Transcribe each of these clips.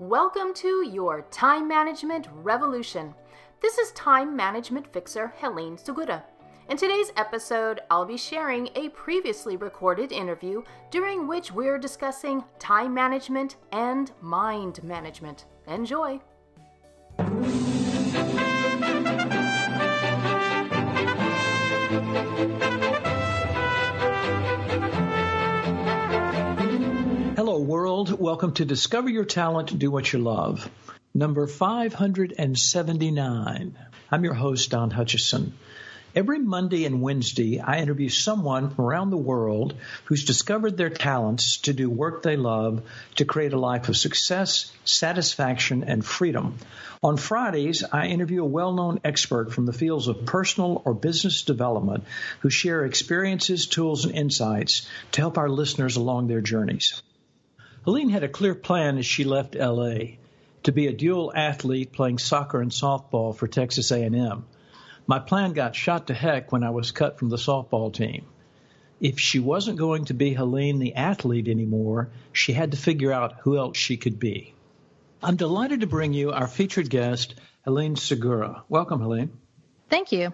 Welcome to your Time Management Revolution. This is Time Management Fixer Helene Segura. In today's episode, I'll be sharing a previously recorded interview during which we're discussing time management and mind management. Enjoy! Hello, world. Welcome to Discover Your Talent, Do What You Love, number 579. I'm your host, Don Hutchison. Every Monday and Wednesday, I interview someone from around the world who's discovered their talents to do work they love to create a life of success, satisfaction, and freedom. On Fridays, I interview a well-known expert from the fields of personal or business development who share experiences, tools, and insights to help our listeners along their journeys. Helene had a clear plan as she left L.A. to be a dual athlete playing soccer and softball for Texas A&M. My plan got shot to heck when I was cut from the softball team. If she wasn't going to be Helene the athlete anymore, she had to figure out who else she could be. I'm delighted to bring you our featured guest, Helene Segura. Welcome, Helene. Thank you.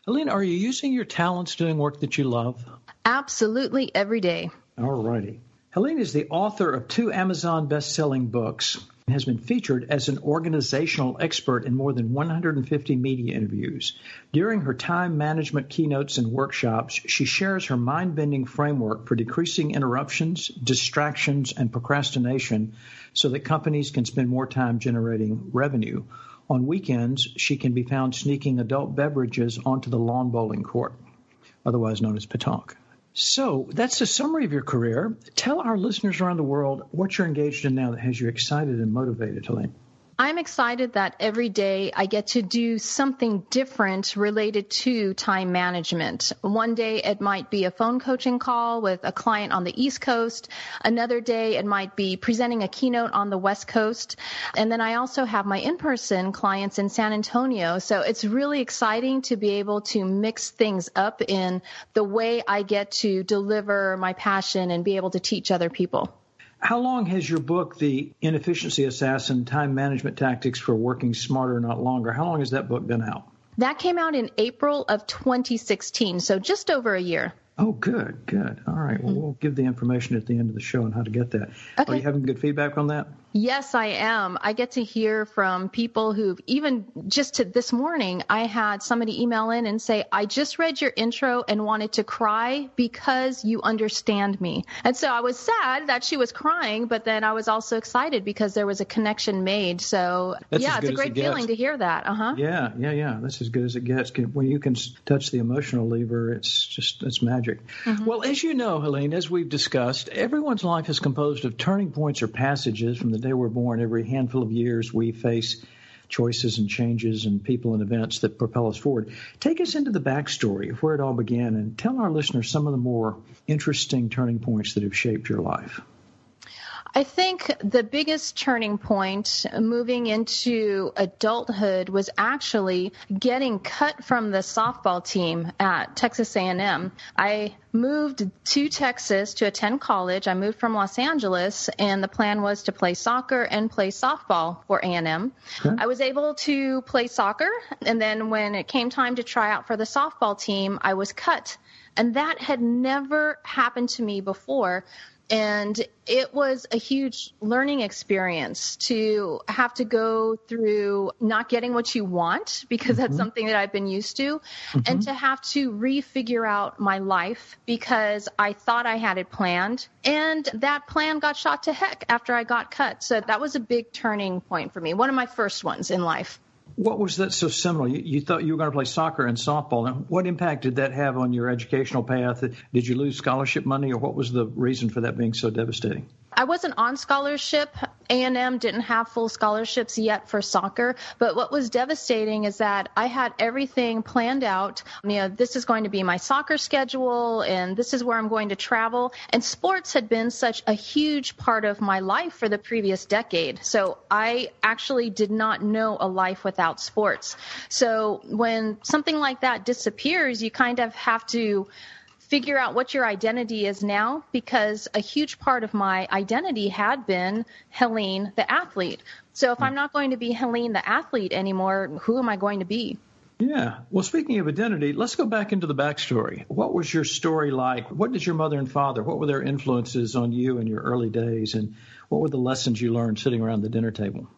Helene, are you using your talents doing work that you love? Absolutely every day. All righty. Helene is the author of 2 Amazon best-selling books and has been featured as an organizational expert in more than 150 media interviews. During her time management keynotes and workshops, she shares her mind-bending framework for decreasing interruptions, distractions, and procrastination so that companies can spend more time generating revenue. On weekends, she can be found sneaking adult beverages onto the lawn bowling court, otherwise known as pétanque. So that's a summary of your career. Tell our listeners around the world what you're engaged in now that has you excited and motivated, Helene. I'm excited that every day I get to do something different related to time management. One day it might be a phone coaching call with a client on the East Coast. Another day it might be presenting a keynote on the West Coast. And then I also have my in-person clients in San Antonio. So it's really exciting to be able to mix things up in the way I get to deliver my passion and be able to teach other people. How long has your book, The Inefficiency Assassin, Time Management Tactics for Working Smarter, Not Longer, how long has that book been out? That came out in April of 2016, so just over a year. Oh, good, good. All right. Well, we'll give the information at the end of the show on how to get that. Okay. Are you having good feedback on that? Yes, I am. I get to hear from people who've even just this morning, I had somebody email in and say, I just read your intro and wanted to cry because you understand me. And so I was sad that she was crying, but then I was also excited because there was a connection made. So That's it's a great feeling to hear that. Yeah. That's as good as it gets. When you can touch the emotional lever, it's magic. Mm-hmm. Well, as you know, Helene, as we've discussed, everyone's life is composed of turning points or passages from the day we're born. Every handful of years we face choices and changes and people and events that propel us forward. Take us into the backstory of where it all began and tell our listeners some of the more interesting turning points that have shaped your life. I think the biggest turning point moving into adulthood was actually getting cut from the softball team at Texas A&M. I moved to Texas to attend college. I moved from Los Angeles, and the plan was to play soccer and play softball for A&M. Okay. I was able to play soccer, and then when it came time to try out for the softball team, I was cut. And that had never happened to me before. And it was a huge learning experience to have to go through not getting what you want, because that's something that I've been used to, and to have to refigure out my life because I thought I had it planned. And that plan got shot to heck after I got cut. So that was a big turning point for me, one of my first ones in life. What was that so similar? You thought you were going to play soccer and softball. And what impact did that have on your educational path? Did you lose scholarship money, or what was the reason for that being so devastating? I wasn't on scholarship. A&M didn't have full scholarships yet for soccer. But what was devastating is that I had everything planned out. This is going to be my soccer schedule, and this is where I'm going to travel. And sports had been such a huge part of my life for the previous decade. So I actually did not know a life without sports. So when something like that disappears, you kind of have to figure out what your identity is now, because a huge part of my identity had been Helene, the athlete. So if I'm not going to be Helene, the athlete anymore, who am I going to be? Yeah. Well, speaking of identity, let's go back into the backstory. What was your story like? What did your mother and father, what were their influences on you in your early days? And what were the lessons you learned sitting around the dinner table?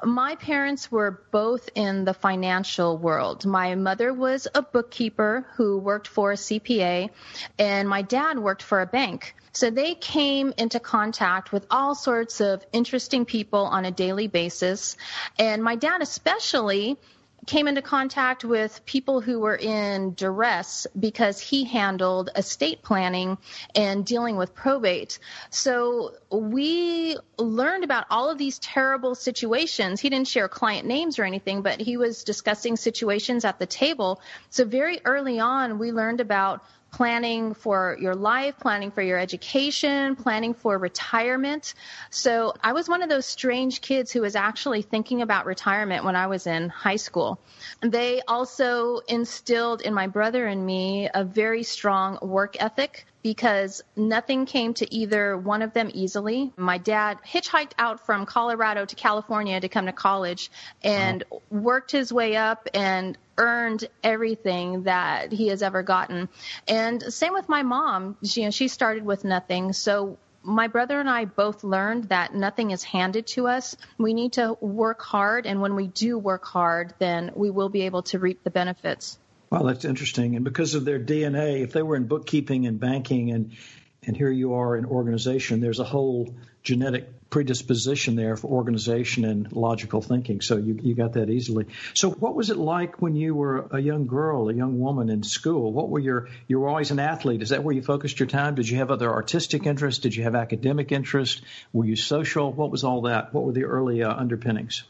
My parents were both in the financial world. My mother was a bookkeeper who worked for a CPA, and my dad worked for a bank. So they came into contact with all sorts of interesting people on a daily basis. And my dad especially came into contact with people who were in duress because he handled estate planning and dealing with probate. So we learned about all of these terrible situations. He didn't share client names or anything, but he was discussing situations at the table. So very early on, we learned about planning for your life, planning for your education, planning for retirement. So I was one of those strange kids who was actually thinking about retirement when I was in high school. They also instilled in my brother and me a very strong work ethic, because nothing came to either one of them easily. My dad hitchhiked out from Colorado to California to come to college and worked his way up and earned everything that he has ever gotten. And same with my mom. She started with nothing. So my brother and I both learned that nothing is handed to us. We need to work hard, and when we do work hard, then we will be able to reap the benefits. Wow, that's interesting. And because of their DNA, if they were in bookkeeping and banking and here you are in organization, there's a whole genetic predisposition there for organization and logical thinking. So you got that easily. So what was it like when you were a young girl, a young woman in school? What were you were always an athlete. Is that where you focused your time? Did you have other artistic interests? Did you have academic interests? Were you social? What was all that? What were the early underpinnings?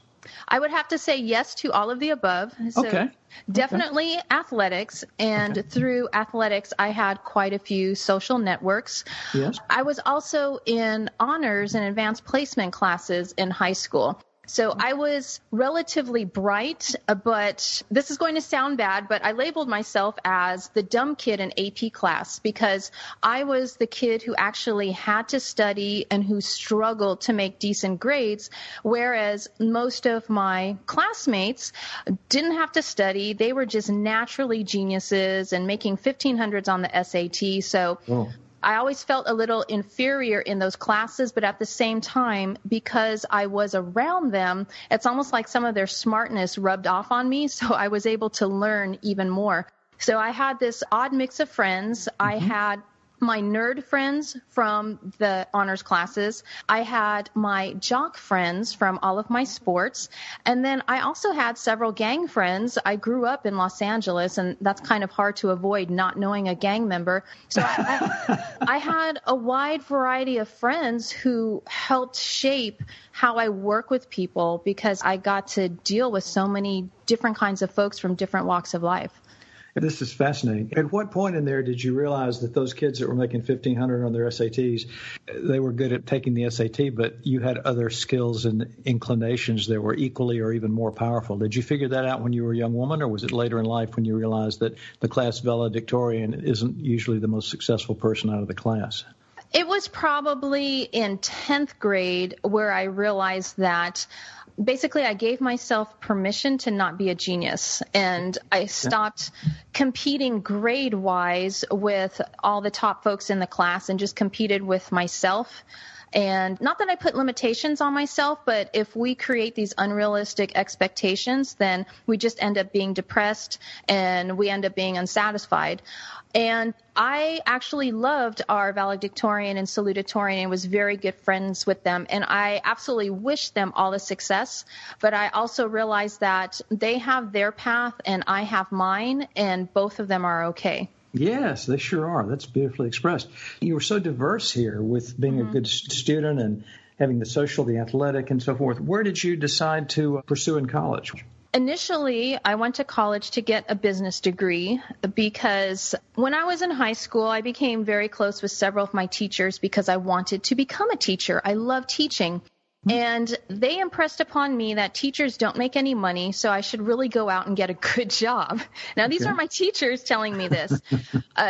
I would have to say yes to all of the above. So okay. Definitely athletics. And through athletics, I had quite a few social networks. Yes. I was also in honors and advanced placement classes in high school. So I was relatively bright, but this is going to sound bad, but I labeled myself as the dumb kid in AP class because I was the kid who actually had to study and who struggled to make decent grades, whereas most of my classmates didn't have to study. They were just naturally geniuses and making 1500s on the SAT. So I always felt a little inferior in those classes, but at the same time, because I was around them, it's almost like some of their smartness rubbed off on me, so I was able to learn even more. So I had this odd mix of friends. I had my nerd friends from the honors classes. I had my jock friends from all of my sports. And then I also had several gang friends. I grew up in Los Angeles, and that's kind of hard to avoid not knowing a gang member. So I had a wide variety of friends who helped shape how I work with people because I got to deal with so many different kinds of folks from different walks of life. This is fascinating. At what point in there did you realize that those kids that were making 1,500 on their SATs, they were good at taking the SAT, but you had other skills and inclinations that were equally or even more powerful? Did you figure that out when you were a young woman, or was it later in life when you realized that the class valedictorian isn't usually the most successful person out of the class? It was probably in 10th grade where I realized that basically I gave myself permission to not be a genius, and I stopped competing grade-wise with all the top folks in the class and just competed with myself. And not that I put limitations on myself, but if we create these unrealistic expectations, then we just end up being depressed and we end up being unsatisfied. And I actually loved our valedictorian and salutatorian and was very good friends with them. And I absolutely wish them all the success. But I also realized that they have their path and I have mine, and both of them are okay. Yes, they sure are. That's beautifully expressed. You were so diverse here with being a good student and having the social, the athletic, and so forth. Where did you decide to pursue in college? Initially, I went to college to get a business degree because when I was in high school, I became very close with several of my teachers because I wanted to become a teacher. I love teaching. And they impressed upon me that teachers don't make any money, so I should really go out and get a good job. Now, these are my teachers telling me this.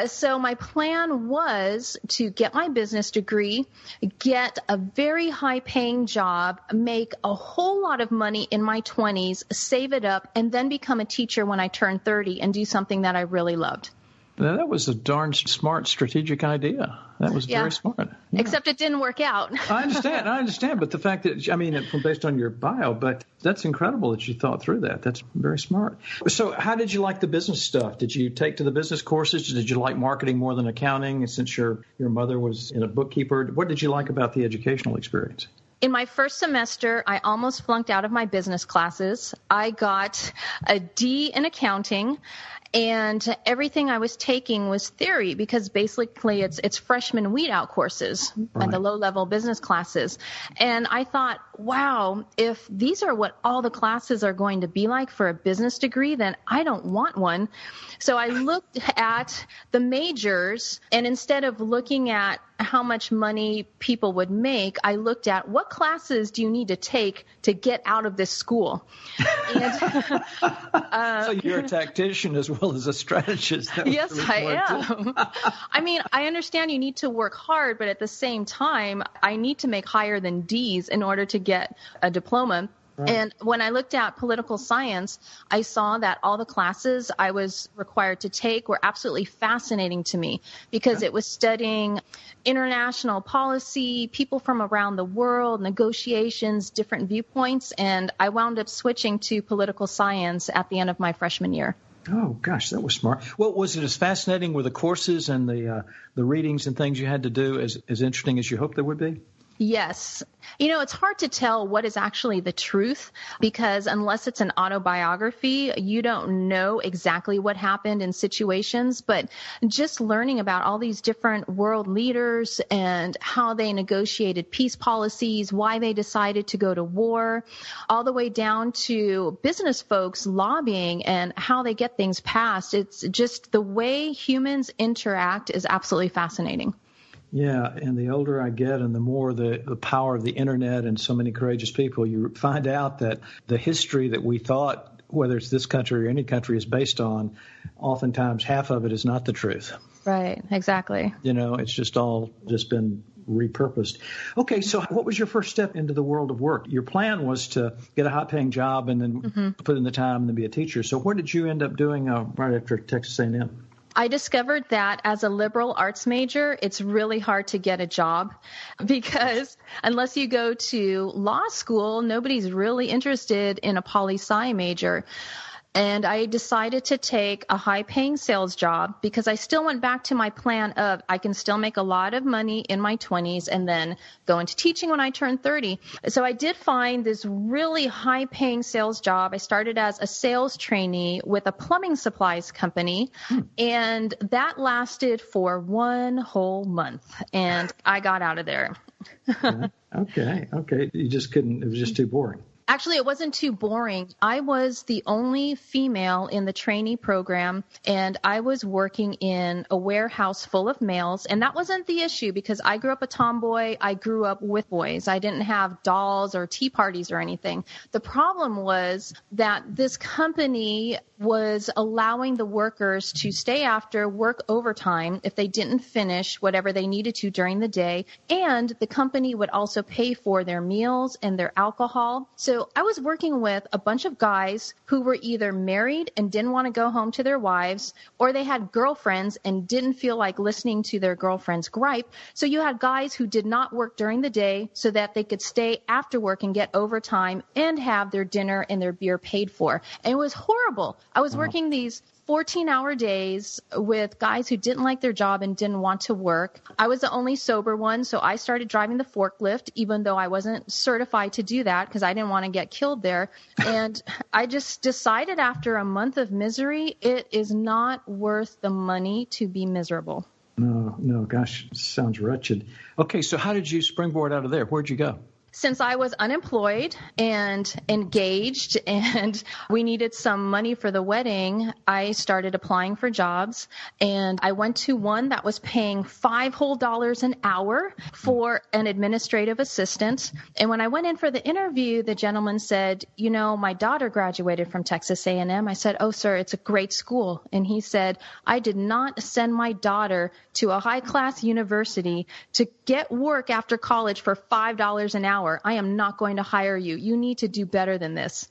So my plan was to get my business degree, get a very high-paying job, make a whole lot of money in my 20s, save it up, and then become a teacher when I turn 30 and do something that I really loved. Now, that was a darn smart strategic idea. That was very smart. Yeah. Except it didn't work out. I understand. But the fact that, based on your bio, but that's incredible that you thought through that. That's very smart. So how did you like the business stuff? Did you take to the business courses? Did you like marketing more than accounting? Since your mother was a bookkeeper, what did you like about the educational experience? In my first semester, I almost flunked out of my business classes. I got a D in accounting, and everything I was taking was theory because basically it's freshman weed-out courses and the low-level business classes. And I thought, wow, if these are what all the classes are going to be like for a business degree, then I don't want one. So I looked at the majors, and instead of looking at how much money people would make, I looked at what classes do you need to take to get out of this school. And, so you're a tactician as well as a strategist. Yes, really I am. I mean, I understand you need to work hard, but at the same time, I need to make higher than D's in order to get a diploma. Right. And when I looked at political science, I saw that all the classes I was required to take were absolutely fascinating to me because it was studying international policy, people from around the world, negotiations, different viewpoints, and I wound up switching to political science at the end of my freshman year. Oh, gosh, that was smart. Well, was it as fascinating with the courses and the readings and things you had to do as interesting as you hoped they would be? Yes. It's hard to tell what is actually the truth because unless it's an autobiography, you don't know exactly what happened in situations. But just learning about all these different world leaders and how they negotiated peace policies, why they decided to go to war, all the way down to business folks lobbying and how they get things passed. It's just the way humans interact is absolutely fascinating. Yeah, and the older I get and the more the power of the internet and so many courageous people, you find out that the history that we thought, whether it's this country or any country, is based on, oftentimes half of it is not the truth. Right, exactly. It's just all been repurposed. Okay, so what was your first step into the world of work? Your plan was to get a high-paying job and then put in the time and then be a teacher. So what did you end up doing right after Texas A&M? I discovered that as a liberal arts major, it's really hard to get a job because unless you go to law school, nobody's really interested in a poli-sci major. And I decided to take a high-paying sales job because I still went back to my plan of I can still make a lot of money in my 20s and then go into teaching when I turn 30. So I did find this really high-paying sales job. I started as a sales trainee with a plumbing supplies company, and that lasted for 1 whole month, and I got out of there. Okay. You just couldn't, it was just too boring. Actually, it wasn't too boring. I was the only female in the trainee program, and I was working in a warehouse full of males. And that wasn't the issue because I grew up a tomboy. I grew up with boys. I didn't have dolls or tea parties or anything. The problem was that this company was allowing the workers to stay after, work overtime if they didn't finish whatever they needed to during the day. And the company would also pay for their meals and their alcohol. So I was working with a bunch of guys who were either married and didn't want to go home to their wives, or they had girlfriends and didn't feel like listening to their girlfriend's gripe. So you had guys who did not work during the day so that they could stay after work and get overtime and have their dinner and their beer paid for. And it was horrible. I was working these 14-hour days with guys who didn't like their job and didn't want to work. I was the only sober one, so I started driving the forklift, even though I wasn't certified to do that because I didn't want to get killed there. And I just decided after a month of misery, it is not worth the money to be miserable. No, gosh, sounds wretched. Okay, so how did you springboard out of there? Where'd you go? since I was unemployed and engaged and we needed some money for the wedding, I started applying for jobs, and I went to one that was paying $5 whole an hour for an administrative assistant. And when I went in for the interview, the gentleman said, my daughter graduated from Texas A&M. I said, "Oh, sir, it's a great school." And he said, "I did not send my daughter to a high-class university to get work after college for $5 an hour. I am not going to hire you. You need to do better than this."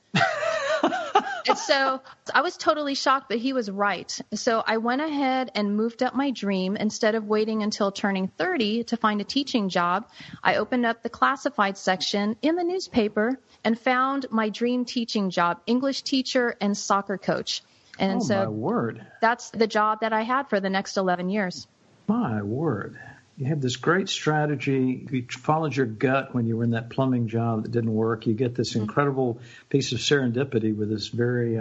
And so I was totally shocked, but he was right. So I went ahead and moved up my dream. Instead of waiting until turning 30 to find a teaching job, I opened up the classified section in the newspaper and found my dream teaching job, English teacher and soccer coach. And my word. That's the job that I had for the next 11 years. My word. You have this great strategy. You followed your gut when you were in that plumbing job that didn't work. You get this incredible piece of serendipity with this very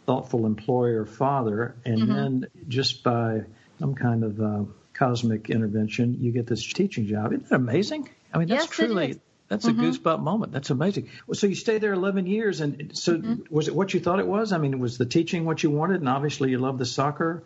thoughtful employer father. And then just by some kind of cosmic intervention, you get this teaching job. Isn't that amazing? I mean, that's truly, that's a goosebump moment. That's amazing. So you stayed there 11 years. And so was it what you thought it was? I mean, was the teaching what you wanted? And obviously you love the soccer.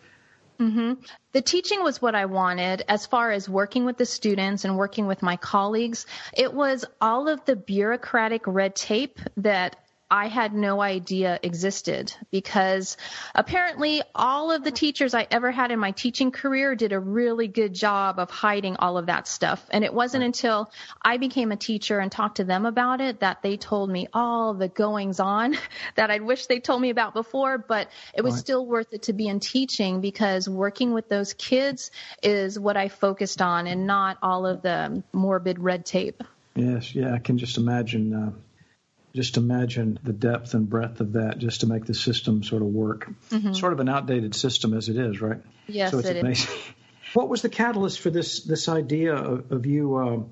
The teaching was what I wanted. As far as working with the students and working with my colleagues, it was all of the bureaucratic red tape that I had no idea existed, because apparently all of the teachers I ever had in my teaching career did a really good job of hiding all of that stuff. And it wasn't until I became a teacher and talked to them about it that they told me all the goings on that I wish they told me about before, but it was still worth it to be in teaching, because working with those kids is what I focused on and not all of the morbid red tape. Yes. Yeah. I can just imagine the depth and breadth of that just to make the system sort of work. Sort of an outdated system as it is, right? Yes, so it's amazing. What was the catalyst for this idea of you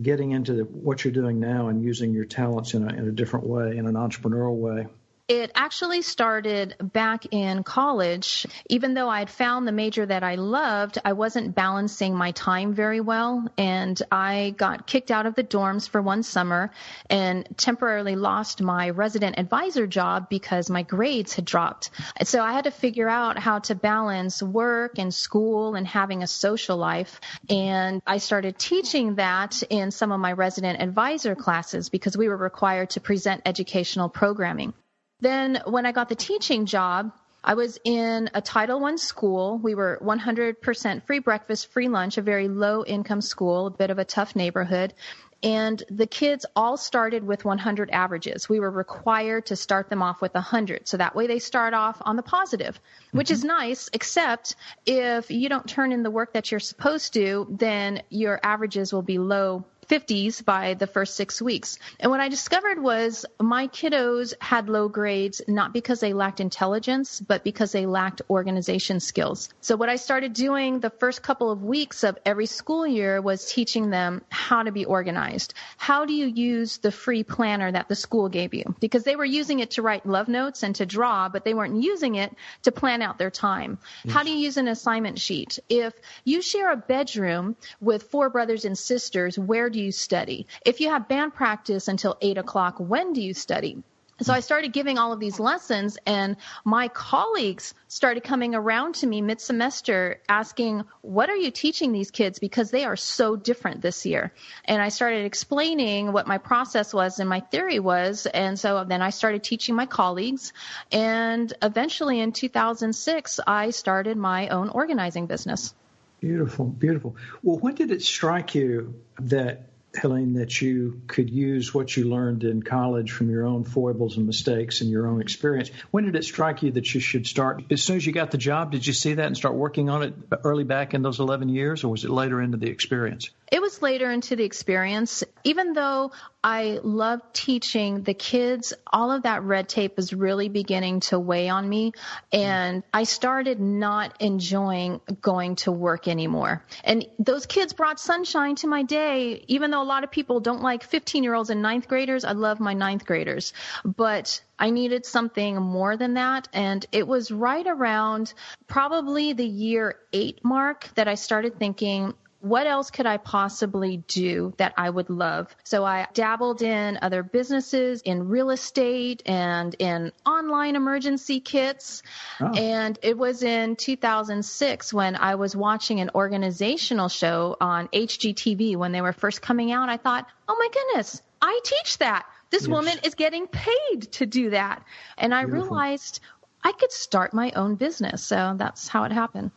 getting into what you're doing now and using your talents in a different way, in an entrepreneurial way? It actually started back in college. Even though I had found the major that I loved, I wasn't balancing my time very well. And I got kicked out of the dorms for one summer and temporarily lost my resident advisor job because my grades had dropped. So I had to figure out how to balance work and school and having a social life. And I started teaching that in some of my resident advisor classes because we were required to present educational programming. Then when I got the teaching job, I was in a Title I school. We were 100% free breakfast, free lunch, a very low income school, a bit of a tough neighborhood. And the kids all started with 100 averages. We were required to start them off with 100. So that way they start off on the positive, which is nice, except if you don't turn in the work that you're supposed to, then your averages will be low 50s by the first 6 weeks. And what I discovered was my kiddos had low grades, not because they lacked intelligence, but because they lacked organization skills. So what I started doing the first couple of weeks of every school year was teaching them how to be organized. How do you use the free planner that the school gave you? Because they were using it to write love notes and to draw, but they weren't using it to plan out their time. Yes. How do you use an assignment sheet? If you share a bedroom with 4 brothers and sisters, where do you study? If you have band practice until 8 o'clock, when do you study? So I started giving all of these lessons, and my colleagues started coming around to me mid-semester asking, what are you teaching these kids? Because they are so different this year. And I started explaining what my process was and my theory was. And so then I started teaching my colleagues. And eventually in 2006, I started my own organizing business. Beautiful, beautiful. Well, when did it strike you that, Helene, that you could use what you learned in college from your own foibles and mistakes and your own experience? When did it strike you that you should start? As soon as you got the job, did you see that and start working on it early back in those 11 years, or was it later into the experience? It was later into the experience. Even though I loved teaching the kids, all of that red tape was really beginning to weigh on me, and I started not enjoying going to work anymore. And those kids brought sunshine to my day. Even though a lot of people don't like 15-year-olds and 9th graders, I love my 9th graders. But I needed something more than that, and it was right around probably the year 8 mark that I started thinking, what else could I possibly do that I would love? So I dabbled in other businesses, in real estate, and in online emergency kits. Oh. And it was in 2006 when I was watching an organizational show on HGTV when they were first coming out. I thought, oh my goodness, I teach that. This woman is getting paid to do that. And I realized I could start my own business. So that's how it happened.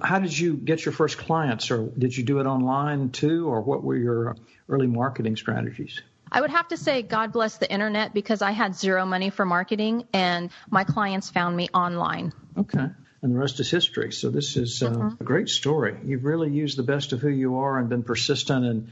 How did you get your first clients, or did you do it online too, or what were your early marketing strategies? I would have to say God bless the internet, because I had zero money for marketing and my clients found me online. Okay. And the rest is history. So this is a great story. You've really used the best of who you are and been persistent. And,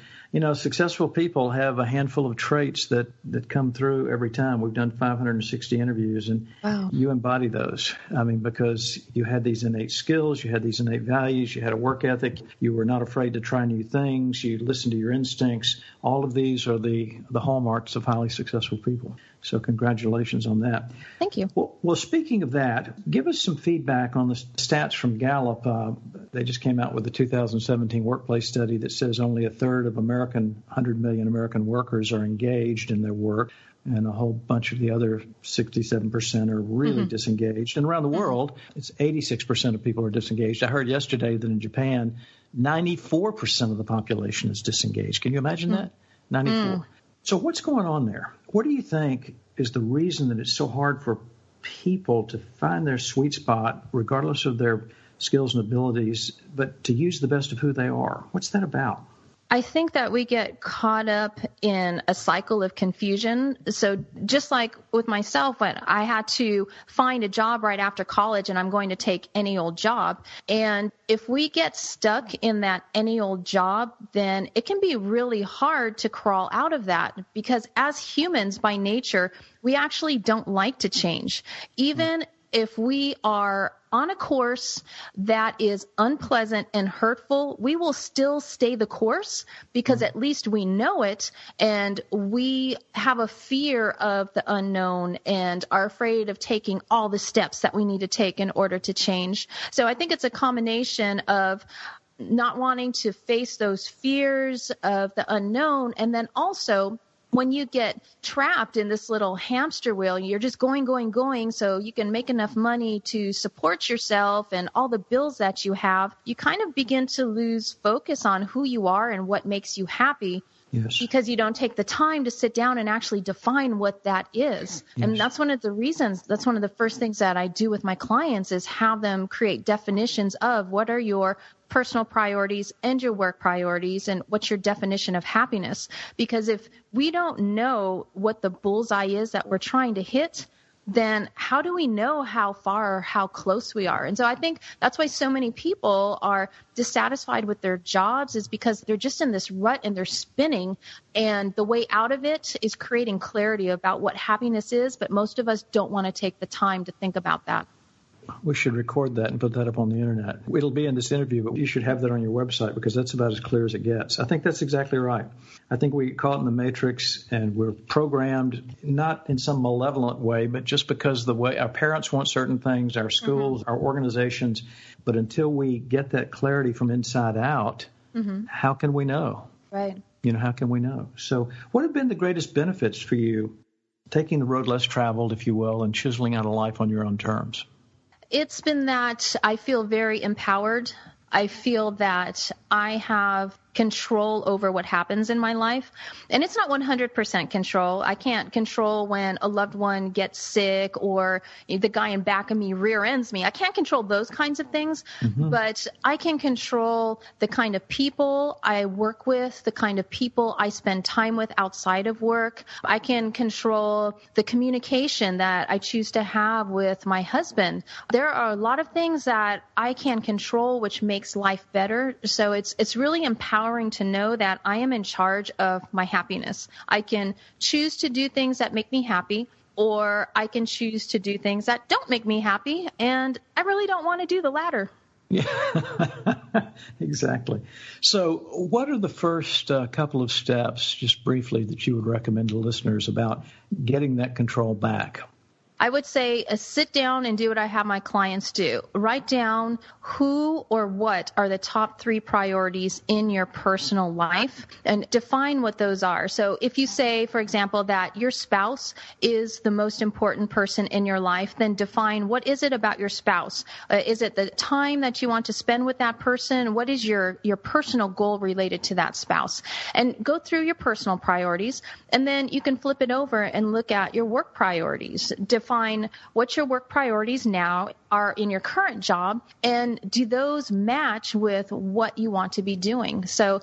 successful people have a handful of traits that come through every time. We've done 560 interviews, and you embody those. I mean, because you had these innate skills, you had these innate values, you had a work ethic, you were not afraid to try new things, you listened to your instincts. All of these are the hallmarks of highly successful people. So congratulations on that. Thank you. Well, speaking of that, give us some feedback on the stats from Gallup. They just came out with the 2017 workplace study that says only a third of 100 million American workers are engaged in their work, and a whole bunch of the other 67% are really disengaged. And around the world, it's 86% of people are disengaged. I heard yesterday that in Japan, 94% of the population is disengaged. Can you imagine that? 94. So what's going on there? What do you think is the reason that it's so hard for people to find their sweet spot, regardless of their skills and abilities, but to use the best of who they are? What's that about? I think that we get caught up in a cycle of confusion. So just like with myself, when I had to find a job right after college and I'm going to take any old job. And if we get stuck in that any old job, then it can be really hard to crawl out of that, because as humans by nature, we actually don't like to change. Even if we are on a course that is unpleasant and hurtful, we will still stay the course, because at least we know it, and we have a fear of the unknown and are afraid of taking all the steps that we need to take in order to change. So I think it's a combination of not wanting to face those fears of the unknown, and then also when you get trapped in this little hamster wheel, you're just going, so you can make enough money to support yourself and all the bills that you have, you kind of begin to lose focus on who you are and what makes you happy. Yes. Because you don't take the time to sit down and actually define what that is. Yes. And that's one of the reasons, that's one of the first things that I do with my clients, is have them create definitions of what are your personal priorities and your work priorities, and what's your definition of happiness. Because if we don't know what the bullseye is that we're trying to hit, then how do we know how far or how close we are? And so I think that's why so many people are dissatisfied with their jobs, is because they're just in this rut and they're spinning. And the way out of it is creating clarity about what happiness is. But most of us don't want to take the time to think about that. We should record that and put that up on the internet. It'll be in this interview, but you should have that on your website, because that's about as clear as it gets. I think that's exactly right. I think we get caught in the matrix, and we're programmed not in some malevolent way, but just because the way our parents want certain things, our schools, our organizations. But until we get that clarity from inside out, how can we know? Right. How can we know? So what have been the greatest benefits for you, taking the road less traveled, if you will, and chiseling out a life on your own terms? It's been that I feel very empowered. I feel that I have control over what happens in my life. And it's not 100% control. I can't control when a loved one gets sick or the guy in back of me rear ends me. I can't control those kinds of things, but I can control the kind of people I work with, the kind of people I spend time with outside of work. I can control the communication that I choose to have with my husband. There are a lot of things that I can control, which makes life better. So it's really empowering to know that I am in charge of my happiness. I can choose to do things that make me happy, or I can choose to do things that don't make me happy, and I really don't want to do the latter. Yeah, exactly. So what are the first couple of steps, just briefly, that you would recommend to listeners about getting that control back? I would say sit down and do what I have my clients do. Write down who or what are the top 3 priorities in your personal life and define what those are. So if you say, for example, that your spouse is the most important person in your life, then define what is it about your spouse? Is it the time that you want to spend with that person? What is your personal goal related to that spouse? And go through your personal priorities, and then you can flip it over and look at your work priorities. Define what your work priorities now are in your current job, and do those match with what you want to be doing? So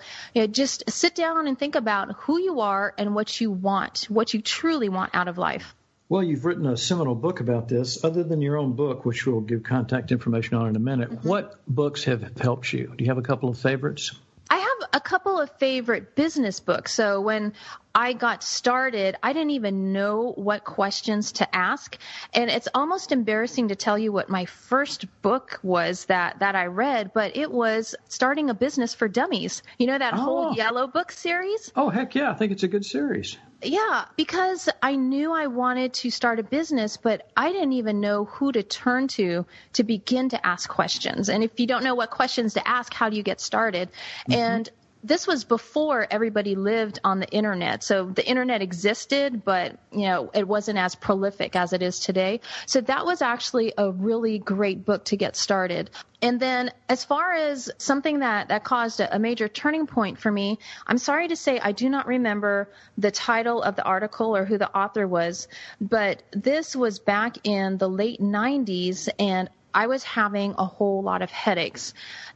just sit down and think about who you are and what you want, what you truly want out of life. Well, you've written a seminal book about this. Other than your own book, which we'll give contact information on in a minute, what books have helped you? Do you have a couple of favorites? I have a couple of favorite business books. So when I got started, I didn't even know what questions to ask. And it's almost embarrassing to tell you what my first book was that I read, but it was Starting a Business for Dummies. You know that whole Yellow Book series? Oh, heck yeah. I think it's a good series. Yeah, because I knew I wanted to start a business, but I didn't even know who to turn to begin to ask questions. And if you don't know what questions to ask, how do you get started? Mm-hmm. And this was before everybody lived on the internet. So the internet existed, but it wasn't as prolific as it is today. So that was actually a really great book to get started. And then as far as something that caused a major turning point for me, I'm sorry to say I do not remember the title of the article or who the author was, but this was back in the late 90s, and I was having a whole lot of headaches.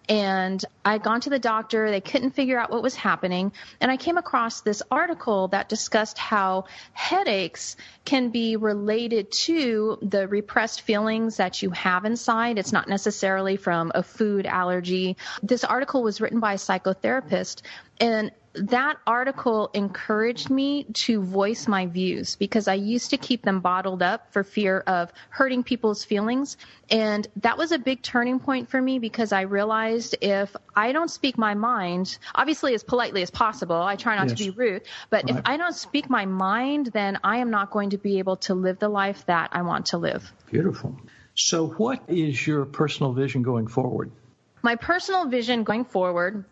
And I'd gone to the doctor. They couldn't figure out what was happening. And I came across this article that discussed how headaches can be related to the repressed feelings that you have inside. It's not necessarily from a food allergy. This article was written by a psychotherapist, and that article encouraged me to voice my views because I used to keep them bottled up for fear of hurting people's feelings. And that was a big turning point for me because I realized if I don't speak my mind, obviously as politely as possible, I try not to be rude, but if I don't speak my mind, then I am not going to be able to live the life that I want to live. Beautiful. So what is your personal vision going forward? My personal vision going forward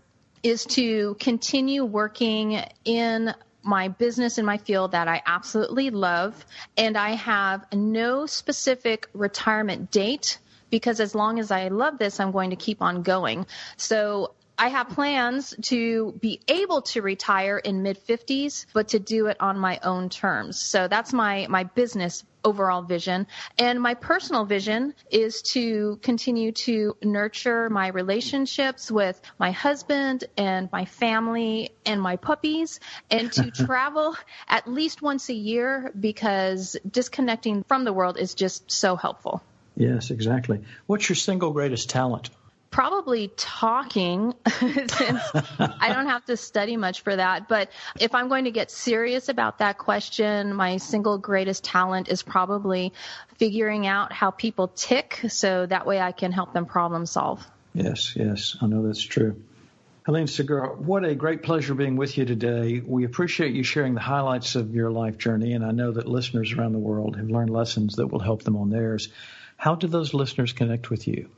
is to continue working in my business in my field that I absolutely love. And I have no specific retirement date because as long as I love this, I'm going to keep on going. So I have plans to be able to retire in mid-50s, but to do it on my own terms. So that's my business overall vision. And my personal vision is to continue to nurture my relationships with my husband and my family and my puppies, and to travel at least once a year because disconnecting from the world is just so helpful. Yes, exactly. What's your single greatest talent? Probably talking, since I don't have to study much for that. But if I'm going to get serious about that question, my single greatest talent is probably figuring out how people tick so that way I can help them problem solve. Yes, I know that's true. Helene Segura, what a great pleasure being with you today. We appreciate you sharing the highlights of your life journey, and I know that listeners around the world have learned lessons that will help them on theirs. How do those listeners connect with you?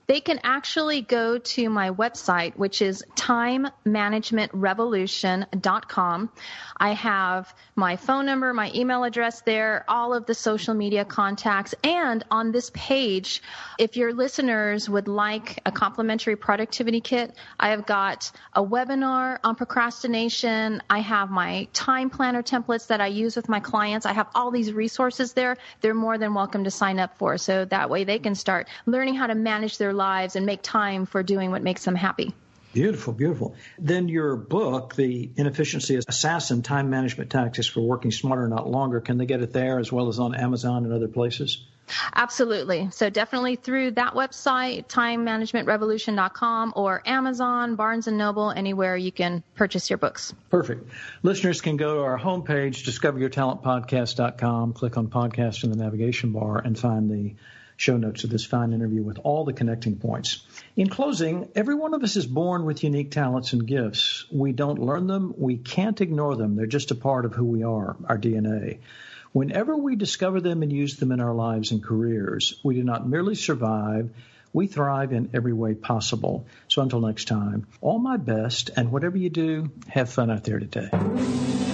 They can actually go to my website, which is timemanagementrevolution.com. I have my phone number, my email address there, all of the social media contacts. And on this page, if your listeners would like a complimentary productivity kit, I have got a webinar on procrastination. I have my time planner templates that I use with my clients. I have all these resources there. They're more than welcome to sign up for. So that way they can start learning how to manage their lives and make time for doing what makes them happy. Beautiful, beautiful. Then your book, The Inefficiency Assassin, Time Management Tactics for Working Smarter, Not Longer, can they get it there as well as on Amazon and other places? Absolutely. So definitely through that website, timemanagementrevolution.com, or Amazon, Barnes & Noble, anywhere you can purchase your books. Perfect. Listeners can go to our homepage, discoveryourtalentpodcast.com, click on podcast in the navigation bar, and find the show notes of this fine interview with all the connecting points. In closing, every one of us is born with unique talents and gifts. We don't learn them. We can't ignore them. They're just a part of who we are, our DNA. Whenever we discover them and use them in our lives and careers, we do not merely survive, we thrive in every way possible. So until next time, all my best, and whatever you do, have fun out there today.